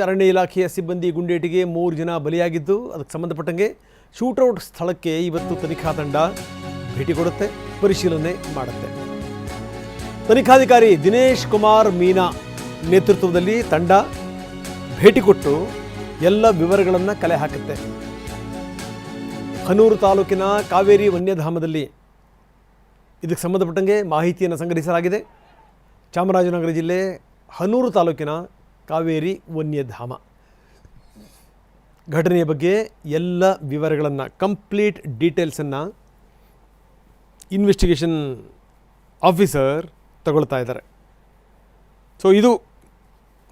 ಅರಣ್ಯ ಇಲಾಖೆಯ ಸಿಬ್ಬಂದಿ ಗುಂಡೇಟಿಗೆ 3 ಜನ ಬಲಿಯಾಗಿದ್ದು ಅದಕ್ಕೆ ಸಂಬಂಧಪಟ್ಟಂಗೆ ಶೂಟೌಟ್ ಸ್ಥಳಕ್ಕೆ ಇವತ್ತು ತನಿಖಾ ತಂಡ ಭೇಟಿ ಕೊಡುತ್ತೆ, ಪರಿಶೀಲನೆ ಮಾಡುತ್ತೆ. ತನಿಖಾಧಿಕಾರಿ ದಿನೇಶ್ ಕುಮಾರ್ ಮೀನಾ ನೇತೃತ್ವದಲ್ಲಿ ತಂಡ ಭೇಟಿ ಕೊಟ್ಟು ಎಲ್ಲ ವಿವರಗಳನ್ನು ಕಲೆ ಹಾಕುತ್ತೆ. ಹನೂರು ತಾಲೂಕಿನ ಕಾವೇರಿ ವನ್ಯಧಾಮದಲ್ಲಿ ಇದಕ್ಕೆ ಸಂಬಂಧಪಟ್ಟಂಗೆ ಮಾಹಿತಿಯನ್ನು ಸಂಗ್ರಹಿಸಲಾಗಿದೆ. ಚಾಮರಾಜನಗರ ಜಿಲ್ಲೆ ಹನೂರು ತಾಲೂಕಿನ ಕಾವೇರಿ ವನ್ಯಧಾಮ ಘಟನೆಯ ಬಗ್ಗೆ ಎಲ್ಲ ವಿವರಗಳನ್ನು, ಕಂಪ್ಲೀಟ್ ಡೀಟೇಲ್ಸನ್ನು ಇನ್ವೆಸ್ಟಿಗೇಷನ್ ಆಫೀಸರ್ ತಗೊಳ್ತಾ ಇದ್ದಾರೆ. ಸೊ ಇದು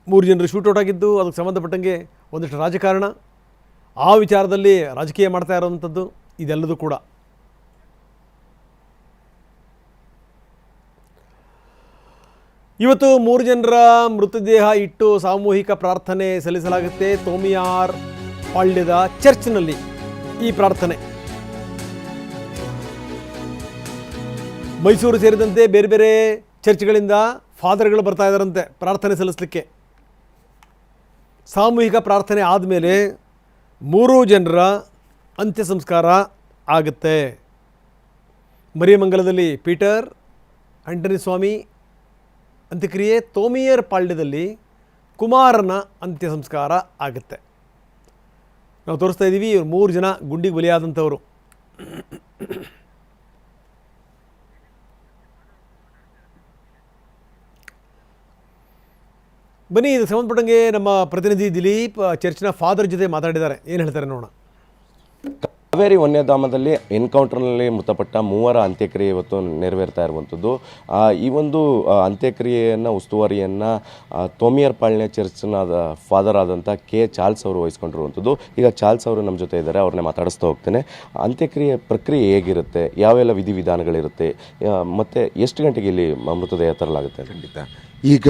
3 ಜನರು ಶೂಟೌಟ್ ಆಗಿದ್ದು ಅದಕ್ಕೆ ಸಂಬಂಧಪಟ್ಟಂಗೆ ಒಂದಿಷ್ಟು ರಾಜಕಾರಣ, ಆ ವಿಚಾರದಲ್ಲಿ ರಾಜಕೀಯ ಮಾಡ್ತಾ ಇರೋವಂಥದ್ದು ಇದೆಲ್ಲದೂ ಕೂಡ. ಇವತ್ತು 3 ಜನರ ಮೃತದೇಹ ಇಟ್ಟು ಸಾಮೂಹಿಕ ಪ್ರಾರ್ಥನೆ ಸಲ್ಲಿಸಲಾಗುತ್ತೆ. ತೋಮಿಯಾರ್ ಪಾಳ್ಯದ ಚರ್ಚ್ನಲ್ಲಿ ಈ ಪ್ರಾರ್ಥನೆ. ಮೈಸೂರು ಸೇರಿದಂತೆ ಬೇರೆ ಬೇರೆ ಚರ್ಚ್ಗಳಿಂದ ಫಾದರ್ಗಳು ಬರ್ತಾ ಇದ್ದಾರಂತೆ ಪ್ರಾರ್ಥನೆ ಸಲ್ಲಿಸಲಿಕ್ಕೆ. ಸಾಮೂಹಿಕ ಪ್ರಾರ್ಥನೆ ಆದಮೇಲೆ 3 ಜನರ ಅಂತ್ಯ ಸಂಸ್ಕಾರ ಆಗುತ್ತೆ. ಮರಿಯಮಂಗಲದಲ್ಲಿ ಪೀಟರ್ ಆಂಟನಿ ಸ್ವಾಮಿ ಅಂತ್ಯಕ್ರಿಯೆ, ತೋಮಿಯರ್ ಪಾಳ್ಯದಲ್ಲಿ ಕುಮಾರನ ಅಂತ್ಯ ಸಂಸ್ಕಾರ ಆಗುತ್ತೆ. ನಾವು ತೋರಿಸ್ತಾ ಇದ್ದೀವಿ, ಇವರು 3 ಜನ ಗುಂಡಿಗೆ ಬಲಿಯಾದಂಥವರು. ಬನ್ನಿ, ಇದಕ್ಕೆ ಸಂಬಂಧಪಟ್ಟಂಗೆ ನಮ್ಮ ಪ್ರತಿನಿಧಿ ದಿಲೀಪ್ ಚರ್ಚ್ನ ಫಾದರ್ ಜೊತೆ ಮಾತಾಡಿದ್ದಾರೆ. ಏನು ಹೇಳ್ತಾರೆ ನೋಡೋಣ. ಕಾವೇರಿ ವನ್ಯಧಾಮದಲ್ಲಿ ಎನ್ಕೌಂಟರ್ನಲ್ಲಿ ಮೃತಪಟ್ಟ 3 ಅಂತ್ಯಕ್ರಿಯೆ ಇವತ್ತು ನೆರವೇರ್ತಾ ಇರುವಂಥದ್ದು. ಈ ಒಂದು ಅಂತ್ಯಕ್ರಿಯೆಯನ್ನು ಉಸ್ತುವಾರಿಯನ್ನು ತೋಮಿಯರ್ ಪಾಳ್ಯ ಚರ್ಚ್ನ ಫಾದರ್ ಆದಂಥ ಕೆ ಚಾರ್ಲ್ಸ್ ಅವರು ವಹಿಸ್ಕೊಂಡಿರುವಂಥದ್ದು. ಈಗ ಚಾರ್ಲ್ಸ್ ಅವರು ನಮ್ಮ ಜೊತೆ ಇದ್ದಾರೆ, ಅವ್ರನ್ನೇ ಮಾತಾಡಿಸ್ತಾ ಹೋಗ್ತೇನೆ. ಅಂತ್ಯಕ್ರಿಯೆ ಪ್ರಕ್ರಿಯೆ ಹೇಗಿರುತ್ತೆ, ಯಾವೆಲ್ಲ ವಿಧಿವಿಧಾನಗಳಿರುತ್ತೆ, ಮತ್ತು ಎಷ್ಟು ಗಂಟೆಗೆ ಇಲ್ಲಿ ಮೃತದೇಹ ತರಲಾಗುತ್ತೆ? ಖಂಡಿತ. ಈಗ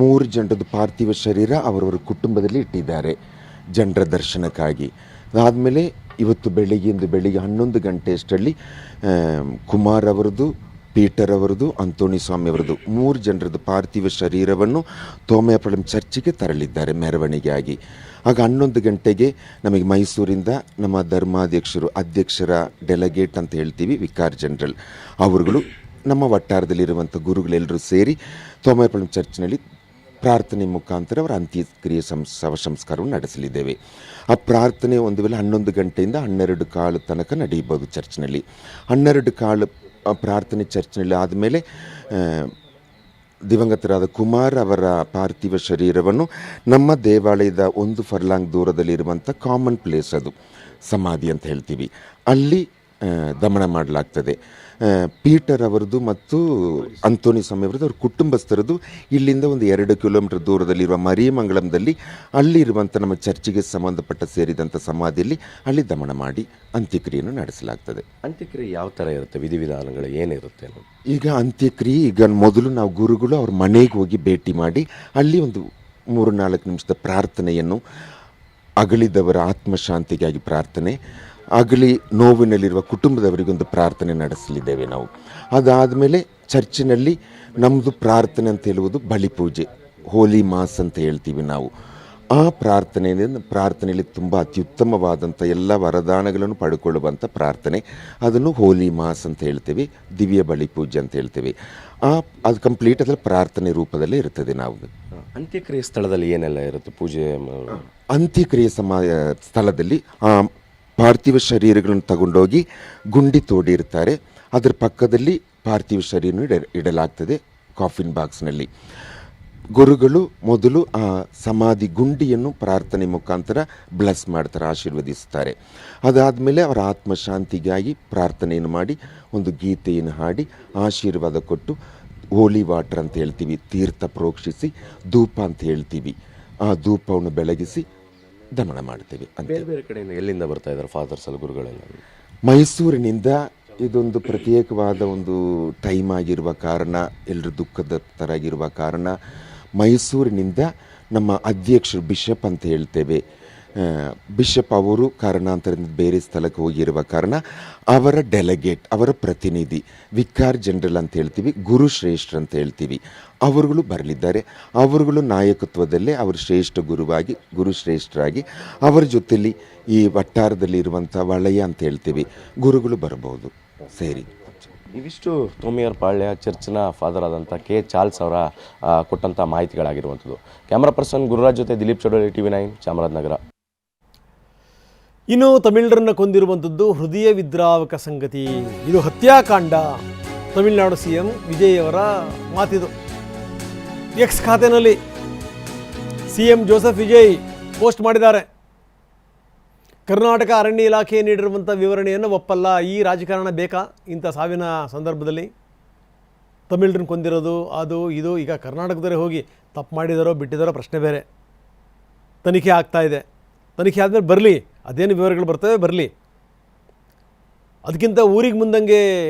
3 ಜನರದ್ದು ಪಾರ್ಥಿವ ಶರೀರ ಅವರವರ ಕುಟುಂಬದಲ್ಲಿ ಇಟ್ಟಿದ್ದಾರೆ ಜನರ ದರ್ಶನಕ್ಕಾಗಿ. ಅದಾದಮೇಲೆ ಇವತ್ತು ಬೆಳಿಗ್ಗೆ 11 ಗಂಟೆಯಷ್ಟರಲ್ಲಿ ಕುಮಾರ್ ಅವರದು, ಪೀಟರ್ ಅವರದು, ಅಂತೋನಿ ಸ್ವಾಮಿ ಅವರದು 3 ಜನರದ್ದು ಪಾರ್ಥಿವ ಶರೀರವನ್ನು ತೋಮಯಪಳಂ ಚರ್ಚಿಗೆ ತರಲಿದ್ದಾರೆ ಮೆರವಣಿಗೆಯಾಗಿ. ಆಗ 11 ಗಂಟೆಗೆ ನಮಗೆ ಮೈಸೂರಿಂದ ನಮ್ಮ ಧರ್ಮಾಧ್ಯಕ್ಷರು, ಅಧ್ಯಕ್ಷರ ಡೆಲಿಗೇಟ್ ಅಂತ ಹೇಳ್ತೀವಿ, ವಿಕಾರ್ ಜನರಲ್ ಅವರುಗಳು, ನಮ್ಮ ವಟ್ಟಾರದಲ್ಲಿರುವಂಥ ಗುರುಗಳೆಲ್ಲರೂ ಸೇರಿ ತೋಮಯಪಳಂ ಚರ್ಚ್ನಲ್ಲಿ ಪ್ರಾರ್ಥನೆ ಮುಖಾಂತರ ಅವರ ಅಂತ್ಯಕ್ರಿಯೆ ಶವ ಸಂಸ್ಕಾರವನ್ನು ನಡೆಸಲಿದ್ದೇವೆ. ಆ ಪ್ರಾರ್ಥನೆ ಒಂದು ವೇಳೆ 11 ಗಂಟೆಯಿಂದ 12:15 ತನಕ ನಡೆಯಬಹುದು ಚರ್ಚ್ನಲ್ಲಿ. 12:15 ಪ್ರಾರ್ಥನೆ ಚರ್ಚ್ನಲ್ಲಿ ಆದಮೇಲೆ ದಿವಂಗತರಾದ ಕುಮಾರ್ ಅವರ ಪಾರ್ಥಿವ ಶರೀರವನ್ನು ನಮ್ಮ ದೇವಾಲಯದ 1 ಫರ್ಲಾಂಗ್ ದೂರದಲ್ಲಿರುವಂಥ ಕಾಮನ್ ಪ್ಲೇಸ್, ಅದು ಸಮಾಧಿ ಅಂತ ಹೇಳ್ತೀವಿ, ಅಲ್ಲಿ ದಮನ ಮಾಡಲಾಗ್ತದೆ. ಪೀಟರ್ ಅವರದು ಮತ್ತು ಅಂತೋನಿ ಸ್ವಾಮಿ ಅವರದ್ದು ಅವ್ರ ಕುಟುಂಬಸ್ಥರದ್ದು ಇಲ್ಲಿಂದ ಒಂದು 2 ಕಿಲೋಮೀಟರ್ ದೂರದಲ್ಲಿರುವ ಮರಿಯಮಂಗಲಂದಲ್ಲಿ ಅಲ್ಲಿರುವಂಥ ನಮ್ಮ ಚರ್ಚಿಗೆ ಸಂಬಂಧಪಟ್ಟ ಸೇರಿದಂಥ ಸಮಾಧಿಯಲ್ಲಿ ಅಲ್ಲಿ ದಮನ ಮಾಡಿ ಅಂತ್ಯಕ್ರಿಯೆಯನ್ನು ನಡೆಸಲಾಗ್ತದೆ. ಅಂತ್ಯಕ್ರಿಯೆ ಯಾವ ಥರ ಇರುತ್ತೆ, ವಿಧಿವಿಧಾನಗಳು ಏನಿರುತ್ತೆ? ಈಗ ಅಂತ್ಯಕ್ರಿಯೆ, ಈಗ ಮೊದಲು ನಾವು ಗುರುಗಳು ಅವ್ರ ಮನೆಗೆ ಹೋಗಿ ಭೇಟಿ ಮಾಡಿ ಅಲ್ಲಿ ಒಂದು 3-4 ನಿಮಿಷದ ಪ್ರಾರ್ಥನೆಯನ್ನು, ಅಗಲಿದವರ ಆತ್ಮಶಾಂತಿಗಾಗಿ ಪ್ರಾರ್ಥನೆ, ಆಗಲಿ ನೋವಿನಲ್ಲಿರುವ ಕುಟುಂಬದವರಿಗೊಂದು ಪ್ರಾರ್ಥನೆ ನಡೆಸಲಿದ್ದೇವೆ ನಾವು. ಅದಾದಮೇಲೆ ಚರ್ಚಿನಲ್ಲಿ ನಮ್ಮದು ಪ್ರಾರ್ಥನೆ ಅಂತ ಹೇಳುವುದು ಬಲಿ ಪೂಜೆ, ಹೋಲಿ ಮಾಸ್ ಅಂತ ಹೇಳ್ತೀವಿ ನಾವು. ಆ ಪ್ರಾರ್ಥನೆಯಲ್ಲಿ ತುಂಬ ಅತ್ಯುತ್ತಮವಾದಂಥ ಎಲ್ಲ ವರದಾನಗಳನ್ನು ಪಡ್ಕೊಳ್ಳುವಂಥ ಪ್ರಾರ್ಥನೆ, ಅದನ್ನು ಹೋಲಿ ಮಾಸ್ ಅಂತ ಹೇಳ್ತೇವೆ, ದಿವ್ಯ ಬಲಿ ಪೂಜೆ ಅಂತ ಹೇಳ್ತೇವೆ. ಅದು ಕಂಪ್ಲೀಟ್ ಅದರಲ್ಲಿ ಪ್ರಾರ್ಥನೆ ರೂಪದಲ್ಲೇ ಇರ್ತದೆ. ನಾವು ಅಂತ್ಯಕ್ರಿಯೆ ಸ್ಥಳದಲ್ಲಿ ಏನೆಲ್ಲ ಇರುತ್ತೆ ಪೂಜೆ? ಅಂತ್ಯಕ್ರಿಯೆ ಸ್ಥಳದಲ್ಲಿ ಪಾರ್ಥಿವ ಶರೀರಗಳನ್ನು ತಗೊಂಡೋಗಿ ಗುಂಡಿ ತೋಡಿರ್ತಾರೆ, ಅದರ ಪಕ್ಕದಲ್ಲಿ ಪಾರ್ಥಿವ ಶರೀರವನ್ನು ಇಡಲಾಗ್ತದೆ ಕಾಫಿನ್ ಬಾಕ್ಸ್ನಲ್ಲಿ. ಗುರುಗಳು ಮೊದಲು ಆ ಸಮಾಧಿ ಗುಂಡಿಯನ್ನು ಪ್ರಾರ್ಥನೆ ಮುಖಾಂತರ ಬ್ಲೆಸ್ ಮಾಡ್ತಾರೆ, ಆಶೀರ್ವದಿಸ್ತಾರೆ. ಅದಾದಮೇಲೆ ಅವರ ಆತ್ಮಶಾಂತಿಗಾಗಿ ಪ್ರಾರ್ಥನೆಯನ್ನು ಮಾಡಿ ಒಂದು ಗೀತೆಯನ್ನು ಹಾಡಿ ಆಶೀರ್ವಾದ ಕೊಟ್ಟು ಹೋಲಿ ವಾಟರ್ ಅಂತ ಹೇಳ್ತೀವಿ, ತೀರ್ಥ ಪ್ರೋಕ್ಷಿಸಿ, ಧೂಪ ಅಂತ ಹೇಳ್ತೀವಿ, ಆ ಧೂಪವನ್ನು ಬೆಳಗಿಸಿ ದಮನ ಮಾಡ್ತೇವೆ. ಬೇರೆ ಬೇರೆ ಕಡೆಯಿಂದ ಎಲ್ಲಿಂದ ಬರ್ತಾ ಇದ್ದಾರೆ ಫಾದರ್ಸ್ ಅಲ್ಲಿ ಗುರುಗಳೆಲ್ಲ? ಮೈಸೂರಿನಿಂದ. ಇದೊಂದು ಪ್ರತ್ಯೇಕವಾದ ಒಂದು ಟೈಮ್ ಆಗಿರುವ ಕಾರಣ, ಎಲ್ಲರೂ ದುಃಖದತ್ತರಾಗಿರುವ ಕಾರಣ ಮೈಸೂರಿನಿಂದ ನಮ್ಮ ಅಧ್ಯಕ್ಷರು ಬಿಷಪ್ ಅಂತ ಹೇಳ್ತೇವೆ, ಬಿಷಪ್ ಅವರು ಕಾರಣಾಂತರದಿಂದ ಬೇರೆ ಸ್ಥಳಕ್ಕೆ ಹೋಗಿರುವ ಕಾರಣ ಅವರ ಡೆಲಿಗೇಟ್, ಅವರ ಪ್ರತಿನಿಧಿ, ವಿಕಾರ್ ಜನರಲ್ ಅಂತ ಹೇಳ್ತೀವಿ, ಗುರುಶ್ರೇಷ್ಠ ಅಂತ ಹೇಳ್ತೀವಿ, ಅವರುಗಳು ಬರಲಿದ್ದಾರೆ. ಅವರುಗಳು ನಾಯಕತ್ವದಲ್ಲೇ ಅವರು ಶ್ರೇಷ್ಠ ಗುರುಶ್ರೇಷ್ಠರಾಗಿ ಅವರ ಜೊತೆಯಲ್ಲಿ ಈ ವಟ್ಟಾರದಲ್ಲಿರುವಂಥ ವಲಯ ಅಂತ ಹೇಳ್ತೀವಿ ಗುರುಗಳು ಬರಬಹುದು ಸೇರಿ. ಇವಿಷ್ಟು ತೋಮಿಯರ್ ಪಾಳ್ಯ ಚರ್ಚ್ನ ಫಾದರ್ ಆದಂಥ ಕೆ ಚಾರ್ಲ್ಸ್ ಅವರ ಕೊಟ್ಟಂಥ ಮಾಹಿತಿಗಳಾಗಿರುವಂಥದ್ದು. ಕ್ಯಾಮ್ರಾ ಪರ್ಸನ್ ಗುರುರಾಜ್ ಜೊತೆ ದಿಲೀಪ್ ಚಡೋಳಿ, TV9 ಚಾಮರಾಜನಗರ. ಇನ್ನು ತಮಿಳರನ್ನು ಕೊಂದಿರುವಂಥದ್ದು ಹೃದಯ ವಿದ್ರಾವಕ ಸಂಗತಿ. ಇದು ಹತ್ಯಾಕಾಂಡ. ತಮಿಳುನಾಡು CM ವಿಜಯ್ ಅವರ ಮಾತಿದು. ಎಕ್ಸ್ ಖಾತೆಯಲ್ಲಿ CM ಜೋಸೆಫ್ ವಿಜಯ್ ಪೋಸ್ಟ್ ಮಾಡಿದ್ದಾರೆ. ಕರ್ನಾಟಕ ಅರಣ್ಯ ಇಲಾಖೆ ನೀಡಿರುವಂಥ ವಿವರಣೆಯನ್ನು ಒಪ್ಪಲ್ಲ. ಈ ರಾಜಕಾರಣ ಬೇಕಾ ಇಂಥ ಸಾವಿನ ಸಂದರ್ಭದಲ್ಲಿ? ತಮಿಳರನ್ನು ಕೊಂದಿರೋದು ಅದು ಇದು. ಈಗ ಕರ್ನಾಟಕದವರೇ ಹೋಗಿ ತಪ್ಪು ಮಾಡಿದಾರೋ ಬಿಟ್ಟಿದಾರೋ ಪ್ರಶ್ನೆ ಬೇರೆ. ತನಿಖೆ ಆಗ್ತಾ ಇದೆ. ತನಿಖೆ ಆದಮೇಲೆ ಬರಲಿ, ಅದೇನು ವಿವರಗಳು ಬರ್ತವೆ ಬರಲಿ. ಅದಕ್ಕಿಂತ ಊರಿಗೆ ಮುಂದಂಗೆ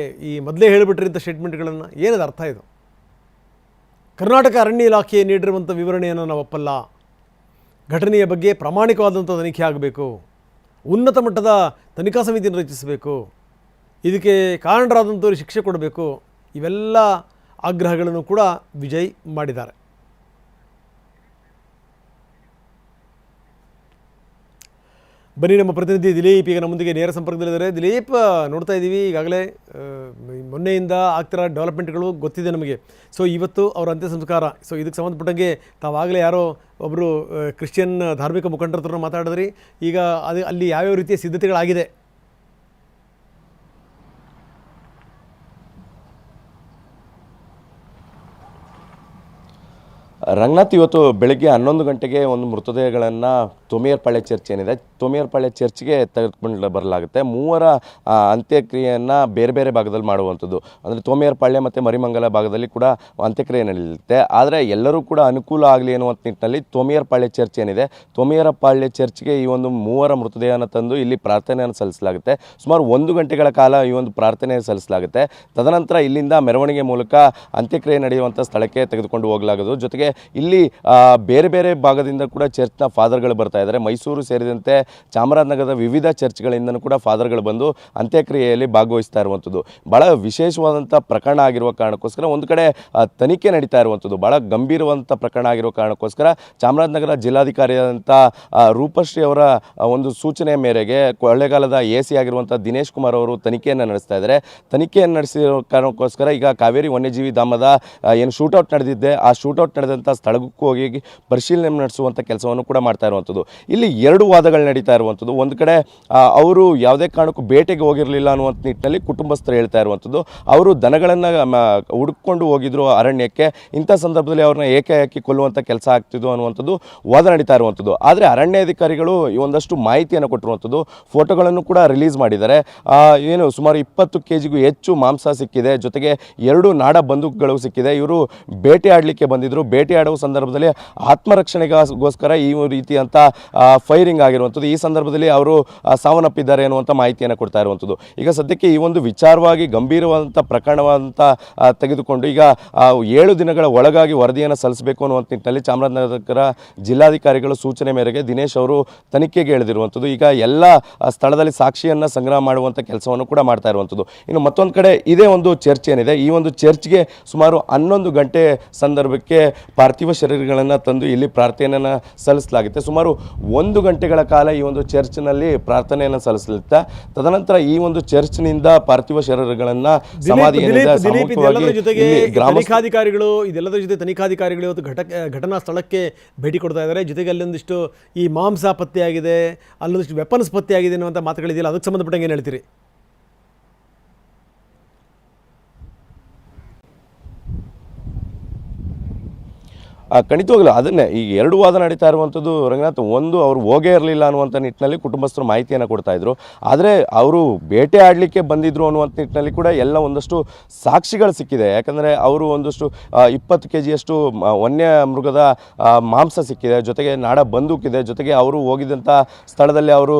ಈ ಮೊದಲೇ ಹೇಳಿಬಿಟ್ರಿಂಥ ಸ್ಟೇಟ್ಮೆಂಟ್ಗಳನ್ನು ಏನದು ಅರ್ಥ ಇದು? ಕರ್ನಾಟಕ ಅರಣ್ಯ ಇಲಾಖೆ ನೀಡಿರುವಂಥ ವಿವರಣೆಯನ್ನು ನಾವು ಒಪ್ಪಲ್ಲ. ಘಟನೆಯ ಬಗ್ಗೆ ಪ್ರಾಮಾಣಿಕವಾದಂಥ ತನಿಖೆ ಆಗಬೇಕು. ಉನ್ನತ ಮಟ್ಟದ ತನಿಖಾ ಸಮಿತಿಯನ್ನು ರಚಿಸಬೇಕು. ಇದಕ್ಕೆ ಕಾರಣರಾದಂಥವ್ರು ಶಿಕ್ಷೆ ಕೊಡಬೇಕು. ಇವೆಲ್ಲ ಆಗ್ರಹಗಳನ್ನು ಕೂಡ ವಿಜಯ್ ಮಾಡಿದ್ದಾರೆ. ಬನ್ನಿ, ನಮ್ಮ ಪ್ರತಿನಿಧಿ ದಿಲೀಪ್ ಈಗ ನಮ್ಮೊಂದಿಗೆ ನೇರ ಸಂಪರ್ಕದಲ್ಲಿದ್ದಾರೆ. ದಿಲೀಪ್, ನೋಡ್ತಾ ಇದ್ದೀವಿ ಈಗಾಗಲೇ ಮೊನ್ನೆಯಿಂದ ಆಗ್ತಿರೋ ಡೆವಲಪ್ಮೆಂಟ್ಗಳು ಗೊತ್ತಿದೆ ನಮಗೆ. ಸೊ ಇವತ್ತು ಅವರ ಅಂತ್ಯ ಸಂಸ್ಕಾರ. ಸೊ ಇದಕ್ಕೆ ಸಂಬಂಧಪಟ್ಟಂಗೆ ತಾವಾಗಲೇ ಯಾರೋ ಒಬ್ಬರು ಕ್ರಿಶ್ಚಿಯನ್ ಧಾರ್ಮಿಕ ಮುಖಂಡರ ಹತ್ರ ಮಾತಾಡಿದ್ರಿ. ಈಗ ಅದು ಅಲ್ಲಿ ಯಾವ್ಯಾವ ರೀತಿಯ ಸಿದ್ಧತೆಗಳಾಗಿದೆ? ರಂಗನಾಥ್, ಇವತ್ತು ಬೆಳಗ್ಗೆ 11 ಗಂಟೆಗೆ ಒಂದು ಮೃತದೇಹಗಳನ್ನು ತೋಮಿಯರ್ ಪಾಳ್ಯ ಚರ್ಚ್ ಏನಿದೆ, ತೋಮಿಯರ್ ಪಾಳ್ಯ ಚರ್ಚ್ಗೆ ತೆಗೆದುಕೊಂಡು ಬರಲಾಗುತ್ತೆ. ಮೂವರ ಅಂತ್ಯಕ್ರಿಯೆಯನ್ನು ಬೇರೆ ಬೇರೆ ಭಾಗದಲ್ಲಿ ಮಾಡುವಂಥದ್ದು. ಅಂದರೆ ತೋಮಿಯರ್ ಪಾಳ್ಯ ಮತ್ತು ಮರಿಮಂಗಲ ಭಾಗದಲ್ಲಿ ಕೂಡ ಅಂತ್ಯಕ್ರಿಯೆ ನಡೆಯುತ್ತೆ. ಆದರೆ ಎಲ್ಲರೂ ಕೂಡ ಅನುಕೂಲ ಆಗಲಿ ಅನ್ನುವಂಥ ನಿಟ್ಟಿನಲ್ಲಿ ತೋಮಿಯರ್ ಪಾಳ್ಯ ಚರ್ಚ್ ಏನಿದೆ, ತೋಮಿಯರ ಪಾಳ್ಯ ಚರ್ಚ್ಗೆ ಈ ಒಂದು ಮೂವರ ಮೃತದೇಹನ ತಂದು ಇಲ್ಲಿ ಪ್ರಾರ್ಥನೆಯನ್ನು ಸಲ್ಲಿಸಲಾಗುತ್ತೆ. ಸುಮಾರು 1 ಗಂಟೆಗಳ ಕಾಲ ಈ ಒಂದು ಪ್ರಾರ್ಥನೆ ಸಲ್ಲಿಸಲಾಗುತ್ತೆ. ತದನಂತರ ಇಲ್ಲಿಂದ ಮೆರವಣಿಗೆ ಮೂಲಕ ಅಂತ್ಯಕ್ರಿಯೆ ನಡೆಯುವಂಥ ಸ್ಥಳಕ್ಕೆ ತೆಗೆದುಕೊಂಡು ಹೋಗಲಾಗೋದು. ಜೊತೆಗೆ ಇಲ್ಲಿ ಬೇರೆ ಬೇರೆ ಭಾಗದಿಂದ ಕೂಡ ಚರ್ಚ್ನ ಫಾದರ್ಗಳು ಬರ್ತಾ ಇದ್ದಾರೆ. ಮೈಸೂರು ಸೇರಿದಂತೆ ಚಾಮರಾಜನಗರದ ವಿವಿಧ ಚರ್ಚ್ಗಳಿಂದನೂ ಕೂಡ ಫಾದರ್ಗಳು ಬಂದು ಅಂತ್ಯಕ್ರಿಯೆಯಲ್ಲಿ ಭಾಗವಹಿಸ್ತಾ ಇರುವಂಥದ್ದು. ಭಾಳ ವಿಶೇಷವಾದಂಥ ಪ್ರಕರಣ ಆಗಿರುವ ಕಾರಣಕ್ಕೋಸ್ಕರ ಒಂದು ಕಡೆ ತನಿಖೆ ನಡೀತಾ ಇರುವಂಥದ್ದು. ಭಾಳ ಗಂಭೀರವಾದಂಥ ಪ್ರಕರಣ ಆಗಿರೋ ಕಾರಣಕ್ಕೋಸ್ಕರ ಚಾಮರಾಜನಗರ ಜಿಲ್ಲಾಧಿಕಾರಿಯಾದಂಥ ರೂಪಶ್ರೀ ಅವರ ಒಂದು ಸೂಚನೆಯ ಮೇರೆಗೆ ಕೊಳ್ಳೇಗಾಲದ AC ಆಗಿರುವಂಥ ದಿನೇಶ್ ಕುಮಾರ್ ಅವರು ತನಿಖೆಯನ್ನು ನಡೆಸ್ತಾ ಇದ್ದಾರೆ. ತನಿಖೆಯನ್ನು ನಡೆಸಿರೋ ಕಾರಣಕ್ಕೋಸ್ಕರ ಈಗ ಕಾವೇರಿ ವನ್ಯಜೀವಿ ಧಾಮದ ಏನು ಶೂಟೌಟ್ ನಡೆದಿದ್ದೆ, ಆ ಶೂಟೌಟ್ ನಡೆದಂಥ ಸ್ಥಳಕ್ಕೂ ಹೋಗಿ ಪರಿಶೀಲನೆ ನಡೆಸುವಂಥ ಕೆಲಸವನ್ನು ಕೂಡ ಮಾಡ್ತಾ ಇರುವಂಥದ್ದು. ಇಲ್ಲಿ 2 ವಾದಗಳು ನಡೀತಾ ಇರುವಂಥದ್ದು. ಒಂದು ಕಡೆ ಅವರು ಯಾವುದೇ ಕಾರಣಕ್ಕೂ ಬೇಟೆಗೆ ಹೋಗಿರಲಿಲ್ಲ ಅನ್ನುವಂಥ ನಿಟ್ಟಿನಲ್ಲಿ ಕುಟುಂಬಸ್ಥರು ಹೇಳ್ತಾ ಇರುವಂಥದ್ದು. ಅವರು ದನಗಳನ್ನು ಹುಡುಕೊಂಡು ಹೋಗಿದ್ರು ಅರಣ್ಯಕ್ಕೆ. ಇಂಥ ಸಂದರ್ಭದಲ್ಲಿ ಅವ್ರನ್ನ ಏಕಾಏಕಿ ಕೊಲ್ಲುವಂಥ ಕೆಲಸ ಆಗ್ತಿದ್ದು ಅನ್ನುವಂಥದ್ದು ವಾದ ನಡೀತಾ ಇರುವಂಥದ್ದು. ಆದರೆ ಅರಣ್ಯಾಧಿಕಾರಿಗಳು ಒಂದಷ್ಟು ಮಾಹಿತಿಯನ್ನು ಕೊಟ್ಟಿರುವಂಥದ್ದು, ಫೋಟೋಗಳನ್ನು ಕೂಡ ರಿಲೀಸ್ ಮಾಡಿದ್ದಾರೆ. ಏನು ಸುಮಾರು 20 kgಗೂ ಹೆಚ್ಚು ಮಾಂಸ ಸಿಕ್ಕಿದೆ. ಜೊತೆಗೆ 2 ನಾಡ ಬಂದೂಕುಗಳು ಸಿಕ್ಕಿದೆ. ಇವರು ಬೇಟೆ ಆಡಲಿಕ್ಕೆ ಬಂದಿದ್ದರು. ಬೇಟೆ ಆಡುವ ಸಂದರ್ಭದಲ್ಲಿ ಆತ್ಮರಕ್ಷಣೆಗೋಸ್ಕರ ಈ ರೀತಿಯಂಥ ಫೈರಿಂಗ್ ಆಗಿರುವಂಥದ್ದು. ಈ ಸಂದರ್ಭದಲ್ಲಿ ಅವರು ಸಾವನ್ನಪ್ಪಿದ್ದಾರೆ ಅನ್ನುವಂಥ ಮಾಹಿತಿಯನ್ನು ಕೊಡ್ತಾ ಇರುವಂಥದ್ದು. ಈಗ ಸದ್ಯಕ್ಕೆ ಈ ಒಂದು ವಿಚಾರವಾಗಿ ಗಂಭೀರವಾದಂಥ ಪ್ರಕರಣವಾದಂಥ ತೆಗೆದುಕೊಂಡು ಈಗ 7 ದಿನಗಳ ಒಳಗಾಗಿ ವರದಿಯನ್ನು ಸಲ್ಲಿಸಬೇಕು ಅನ್ನುವಂಥ ನಿಟ್ಟಿನಲ್ಲಿ ಚಾಮರಾಜನಗರ ಜಿಲ್ಲಾಧಿಕಾರಿಗಳ ಸೂಚನೆ ಮೇರೆಗೆ ದಿನೇಶ್ ಅವರು ತನಿಖೆಗೆ ಎಳೆದಿರುವಂಥದ್ದು. ಈಗ ಎಲ್ಲ ಸ್ಥಳದಲ್ಲಿ ಸಾಕ್ಷಿಯನ್ನು ಸಂಗ್ರಹ ಮಾಡುವಂಥ ಕೆಲಸವನ್ನು ಕೂಡ ಮಾಡ್ತಾ ಇರುವಂಥದ್ದು. ಇನ್ನು ಮತ್ತೊಂದು ಕಡೆ ಇದೇ ಒಂದು ಚರ್ಚ್ ಏನಿದೆ, ಈ ಒಂದು ಚರ್ಚ್ಗೆ ಸುಮಾರು 11 ಗಂಟೆ ಸಂದರ್ಭಕ್ಕೆ ಪಾರ್ಥಿವ ಶರೀರಗಳನ್ನು ತಂದು ಇಲ್ಲಿ ಪ್ರಾರ್ಥನೆಯನ್ನು ಸಲ್ಲಿಸಲಾಗುತ್ತೆ. ಸುಮಾರು 1 ಗಂಟೆಗಳ ಕಾಲ ಈ ಒಂದು ಚರ್ಚ್ನಲ್ಲಿ ಪ್ರಾರ್ಥನೆಯನ್ನು ಸಲ್ಲಿಸಲಿರುತ್ತೆ. ತದನಂತರ ಈ ಒಂದು ಚರ್ಚ್ನಿಂದ ಪಾರ್ಥಿವ ಶರೀರಗಳನ್ನು ತನಿಖಾಧಿಕಾರಿಗಳು ಇದೆಲ್ಲದರ ಜೊತೆ ತನಿಖಾಧಿಕಾರಿಗಳು ಇವತ್ತು ಘಟನಾ ಸ್ಥಳಕ್ಕೆ ಭೇಟಿ ಕೊಡ್ತಾ ಇದ್ದಾರೆ. ಜೊತೆಗೆ ಅಲ್ಲೊಂದಿಷ್ಟು ಈ ಮಾಂಸ ಪತ್ತೆಯಾಗಿದೆ, ಅಲ್ಲೊಂದಿಷ್ಟು ವೆಪನ್ಸ್ ಪತ್ತೆಯಾಗಿದೆ ಅನ್ನುವಂಥ ಮಾತುಗಳಿದೆಯಲ್ಲ, ಅದಕ್ಕೆ ಸಂಬಂಧಪಟ್ಟಂಗೆ ಏನು ಹೇಳ್ತೀರಿ? ಖಂಡಿತವಾಗಲೂ ಅದನ್ನೇ ಈಗ 2 ವಾದ ನಡೀತಾ ಇರುವಂಥದ್ದು ರಂಗನಾಥ್. ಒಂದು, ಅವರು ಹೋಗೇ ಇರಲಿಲ್ಲ ಅನ್ನುವಂಥ ನಿಟ್ಟಿನಲ್ಲಿ ಕುಟುಂಬಸ್ಥರು ಮಾಹಿತಿಯನ್ನು ಕೊಡ್ತಾ ಇದ್ರು. ಆದರೆ ಅವರು ಬೇಟೆ ಆಡಲಿಕ್ಕೆ ಬಂದಿದ್ರು ಅನ್ನುವಂಥ ನಿಟ್ಟಿನಲ್ಲಿ ಕೂಡ ಎಲ್ಲ ಒಂದಷ್ಟು ಸಾಕ್ಷಿಗಳು ಸಿಕ್ಕಿದೆ. ಯಾಕಂದರೆ ಅವರು ಒಂದಷ್ಟು 20 kgಯಷ್ಟು ವನ್ಯ ಮೃಗದ ಮಾಂಸ ಸಿಕ್ಕಿದೆ. ಜೊತೆಗೆ ನಾಡ ಬಂದೂಕಿದೆ. ಜೊತೆಗೆ ಅವರು ಹೋಗಿದ್ದಂಥ ಸ್ಥಳದಲ್ಲಿ ಅವರು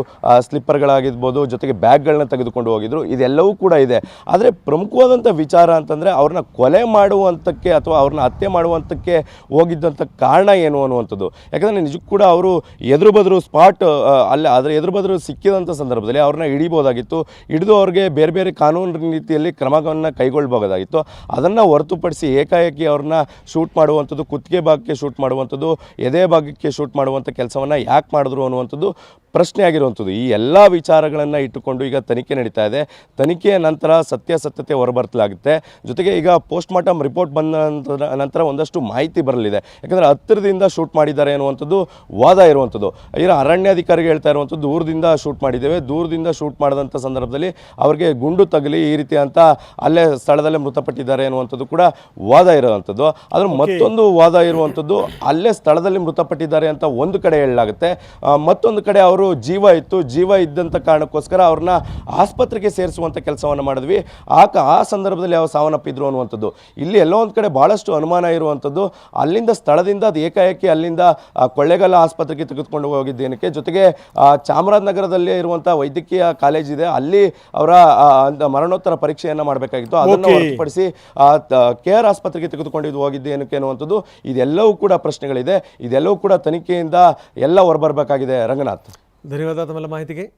ಸ್ಲಿಪ್ಪರ್ಗಳಾಗಿರ್ಬೋದು, ಜೊತೆಗೆ ಬ್ಯಾಗ್ಗಳನ್ನ ತೆಗೆದುಕೊಂಡು ಹೋಗಿದ್ರು. ಇದೆಲ್ಲವೂ ಕೂಡ ಇದೆ. ಆದರೆ ಪ್ರಮುಖವಾದಂಥ ವಿಚಾರ ಅಂತಂದರೆ ಅವ್ರನ್ನ ಕೊಲೆ ಮಾಡುವಂಥಕ್ಕೆ ಅಥವಾ ಅವ್ರನ್ನ ಹತ್ಯೆ ಮಾಡುವಂಥಕ್ಕೆ ಹೋಗಿದ್ದು ಸಾವನ್ನಪ್ಪಿದ್ದಂಥ ಕಾರಣ ಏನು ಅನ್ನುವಂಥದ್ದು. ಯಾಕಂದರೆ ನಿಜಕ್ಕೂ ಕೂಡ ಅವರು ಎದುರು ಬದರು ಸ್ಪಾಟ್ ಅಲ್ಲ, ಆದರೆ ಎದುರು ಬದರು ಸಿಕ್ಕಿದಂಥ ಸಂದರ್ಭದಲ್ಲಿ ಅವ್ರನ್ನ ಹಿಡಿಬೋದಾಗಿತ್ತು. ಹಿಡಿದು ಅವ್ರಿಗೆ ಬೇರೆ ಬೇರೆ ಕಾನೂನು ರೀತಿಯಲ್ಲಿ ಕ್ರಮವನ್ನು ಕೈಗೊಳ್ಳಬಹುದಾಗಿತ್ತು. ಅದನ್ನು ಹೊರತುಪಡಿಸಿ ಏಕಾಏಕಿ ಅವ್ರನ್ನ ಶೂಟ್ ಮಾಡುವಂಥದ್ದು, ಕುತ್ತಿಗೆ ಭಾಗಕ್ಕೆ ಶೂಟ್ ಮಾಡುವಂಥದ್ದು, ಎದೆ ಭಾಗಕ್ಕೆ ಶೂಟ್ ಮಾಡುವಂಥ ಕೆಲಸವನ್ನು ಯಾಕೆ ಮಾಡಿದ್ರು ಅನ್ನುವಂಥದ್ದು ಪ್ರಶ್ನೆ ಆಗಿರುವಂಥದ್ದು. ಈ ಎಲ್ಲ ವಿಚಾರಗಳನ್ನು ಇಟ್ಟುಕೊಂಡು ಈಗ ತನಿಖೆ ನಡೀತಾ ಇದೆ. ತನಿಖೆಯ ನಂತರ ಸತ್ಯಾಸತ್ಯತೆ ಹೊರಬರ್ತಲಾಗುತ್ತೆ. ಜೊತೆಗೆ ಈಗ ಪೋಸ್ಟ್ ಮಾರ್ಟಮ್ ರಿಪೋರ್ಟ್ ಬಂದ ನಂತರ ಒಂದಷ್ಟು ಮಾಹಿತಿ ಬರಲಿದೆ. ಯಾಕಂದರೆ ಹತ್ತಿರದಿಂದ ಶೂಟ್ ಮಾಡಿದ್ದಾರೆ ಅನ್ನುವಂಥದ್ದು ವಾದ ಇರುವಂಥದ್ದು. ಈಗ ಅರಣ್ಯಾಧಿಕಾರಿಗೆ ಹೇಳ್ತಾ ಇರುವಂಥದ್ದು ದೂರದಿಂದ ಶೂಟ್ ಮಾಡಿದ್ದೇವೆ, ದೂರದಿಂದ ಶೂಟ್ ಮಾಡಿದಂಥ ಸಂದರ್ಭದಲ್ಲಿ ಅವರಿಗೆ ಗುಂಡು ತಗಲಿ ಈ ರೀತಿ ಅಂತ ಅಲ್ಲೇ ಸ್ಥಳದಲ್ಲೇ ಮೃತಪಟ್ಟಿದ್ದಾರೆ ಅನ್ನುವಂಥದ್ದು ಕೂಡ ವಾದ ಇರುವಂಥದ್ದು. ಅದರ ಮತ್ತೊಂದು ವಾದ ಇರುವಂಥದ್ದು ಅಲ್ಲೇ ಸ್ಥಳದಲ್ಲಿ ಮೃತಪಟ್ಟಿದ್ದಾರೆ ಅಂತ ಒಂದು ಕಡೆ ಹೇಳಲಾಗುತ್ತೆ, ಮತ್ತೊಂದು ಕಡೆ ಅವರು ಜೀವ ಇದ್ದಂಥ ಕಾರಣಕ್ಕೋಸ್ಕರ ಅವ್ರನ್ನ ಆಸ್ಪತ್ರೆಗೆ ಸೇರಿಸುವಂಥ ಕೆಲಸವನ್ನು ಮಾಡಿದ್ವಿ, ಆ ಸಂದರ್ಭದಲ್ಲಿ ಯಾವ ಸಾವನ್ನಪ್ಪಿದ್ರು ಅನ್ನುವಂಥದ್ದು. ಇಲ್ಲಿ ಎಲ್ಲೋ ಒಂದು ಕಡೆ ಭಾಳಷ್ಟು ಅನುಮಾನ ಇರುವಂಥದ್ದು. ಅಲ್ಲಿಂದ ಸ್ಥಳದಿಂದ ಅದು ಏಕಾಏಕಿ ಅಲ್ಲಿಂದ ಕೊಳ್ಳೇಗಾಲ ಆಸ್ಪತ್ರೆಗೆ ತೆಗೆದುಕೊಂಡು ಹೋಗಿದ್ದೇನಕ್ಕೆ. ಜೊತೆಗೆ ಚಾಮರಾಜನಗರದಲ್ಲಿ ಇರುವಂಥ ವೈದ್ಯಕೀಯ ಕಾಲೇಜ್ ಇದೆ, ಅಲ್ಲಿ ಅವರ ಮರಣೋತ್ತರ ಪರೀಕ್ಷೆಯನ್ನು ಮಾಡಬೇಕಾಗಿತ್ತು. ಅದನ್ನು ಹೊರತುಪಡಿಸಿ KR ಆಸ್ಪತ್ರೆಗೆ ತೆಗೆದುಕೊಂಡು ಹೋಗಿದ್ದೇನಕ್ಕೆ ಅನ್ನುವಂಥದ್ದು ಇದೆಲ್ಲವೂ ಕೂಡ ಪ್ರಶ್ನೆಗಳಿದೆ. ಇದೆಲ್ಲವೂ ಕೂಡ ತನಿಖೆಯಿಂದ ಎಲ್ಲ ಹೊರಬರಬೇಕಾಗಿದೆ. ರಂಗನಾಥ್, ಧನ್ಯವಾದ ತಮ್ಮೆಲ್ಲ ಮಾಹಿತಿಗೆ.